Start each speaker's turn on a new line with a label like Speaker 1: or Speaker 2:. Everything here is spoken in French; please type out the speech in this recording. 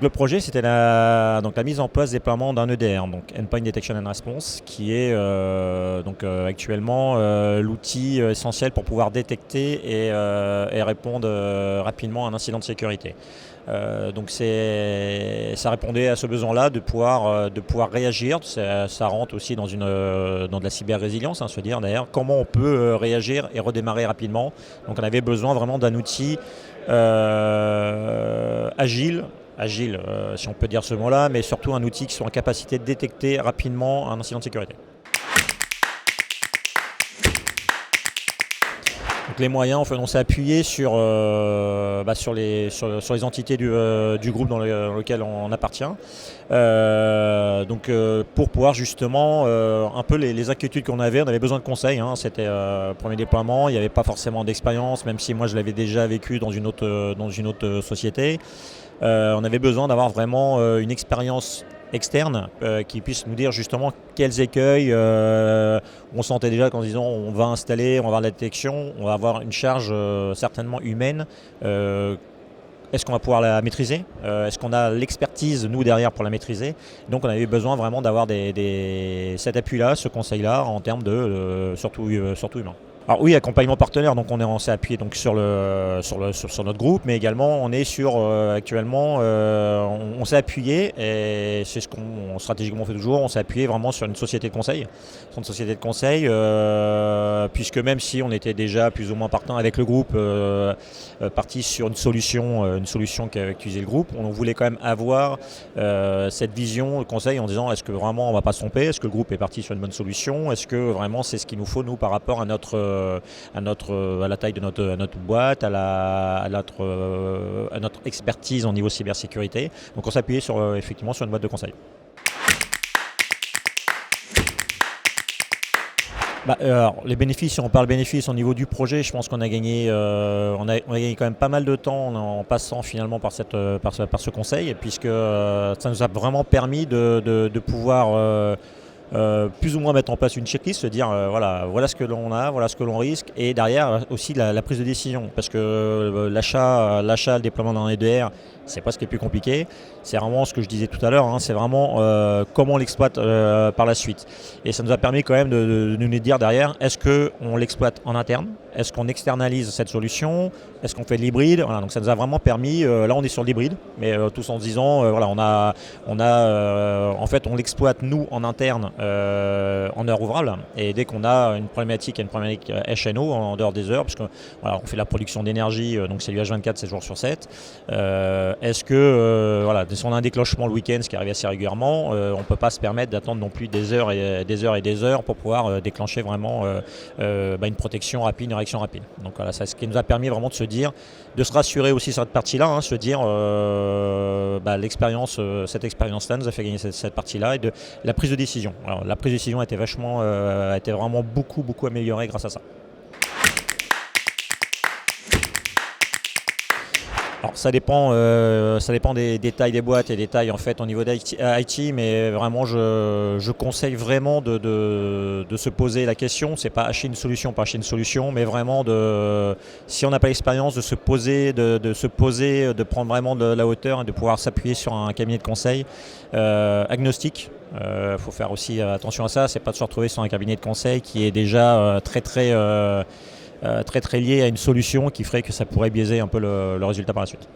Speaker 1: le projet, c'était donc la mise en place, déploiement d'un EDR, donc Endpoint Detection and Response, qui est actuellement l'outil essentiel pour pouvoir détecter et répondre rapidement à un incident de sécurité. Donc ça répondait à ce besoin-là de pouvoir réagir. Ça rentre aussi dans de la cyber-résilience, se dire d'ailleurs comment on peut réagir et redémarrer rapidement. Donc on avait besoin vraiment d'un outil agile, si on peut dire ce mot-là, mais surtout un outil qui soit en capacité de détecter rapidement un incident de sécurité. Donc les moyens, en fait, on s'est appuyé sur les entités du groupe dans lequel on appartient. Pour pouvoir justement, un peu les inquiétudes qu'on avait, on avait besoin de conseils. C'était le premier déploiement, il n'y avait pas forcément d'expérience, même si moi je l'avais déjà vécu dans une autre société. On avait besoin d'avoir vraiment une expérience externe qui puisse nous dire justement quels écueils on sentait déjà quand disons on va installer, on va avoir la détection, on va avoir une charge certainement humaine. Est-ce qu'on va pouvoir la maîtriser? Est-ce qu'on a l'expertise, nous, derrière pour la maîtriser? Donc on avait besoin vraiment d'avoir cet appui-là, ce conseil-là, en termes de surtout humain. Alors oui, accompagnement partenaire, donc on s'est appuyé donc sur notre groupe, mais également on est actuellement, on s'est appuyé, et c'est ce qu'on stratégiquement fait toujours, on s'est appuyé vraiment sur une société de conseil. Puisque même si on était déjà plus ou moins partant avec le groupe, parti sur une solution qu'utilisait le groupe, on voulait quand même avoir cette vision de conseil en disant est-ce que vraiment on ne va pas se tromper, est-ce que le groupe est parti sur une bonne solution, est-ce que vraiment c'est ce qu'il nous faut nous par rapport à la taille de notre boîte, à notre expertise au niveau cybersécurité. Donc on s'appuyait effectivement sur une boîte de conseil. Alors, les bénéfices, si on parle bénéfices au niveau du projet, je pense qu'on a gagné, on a gagné quand même pas mal de temps en passant finalement par ce conseil, puisque ça nous a vraiment permis de pouvoir plus ou moins mettre en place une checklist, se dire voilà ce que l'on a, voilà ce que l'on risque, et derrière aussi la prise de décision, parce que l'achat, le déploiement d'un EDR, c'est pas ce qui est plus compliqué, c'est vraiment ce que je disais tout à l'heure, c'est vraiment comment on l'exploite par la suite. Et ça nous a permis quand même de nous dire derrière, est-ce qu'on l'exploite en interne, est-ce qu'on externalise cette solution, est-ce qu'on fait de l'hybride, voilà, donc ça nous a vraiment permis, là on est sur l'hybride, mais tous en se disant, en fait on l'exploite nous en interne en heure ouvrable, et dès qu'on a une problématique HNO en dehors des heures, parce qu'on on fait la production d'énergie, donc c'est du H24 7 jours sur 7, est-ce que si on a un déclenchement le week-end, ce qui arrive assez régulièrement, on ne peut pas se permettre d'attendre non plus des heures et des heures pour pouvoir déclencher vraiment une protection rapide, une réaction rapide. Donc voilà, c'est ce qui nous a permis vraiment de se rassurer aussi sur cette partie-là, se dire cette expérience-là nous a fait gagner cette partie-là, et de la prise de décision. Alors, la prise de décision a été vraiment beaucoup améliorée grâce à ça. Alors ça dépend des tailles des boîtes et des tailles en fait au niveau d'IT, mais vraiment je conseille vraiment de se poser la question. C'est pas acheter une solution, mais vraiment si on n'a pas l'expérience, de se poser, de prendre vraiment de la hauteur et de pouvoir s'appuyer sur un cabinet de conseil agnostique. Faut faire aussi attention à ça. C'est pas de se retrouver sur un cabinet de conseil qui est déjà très lié à une solution qui ferait que ça pourrait biaiser un peu le résultat par la suite.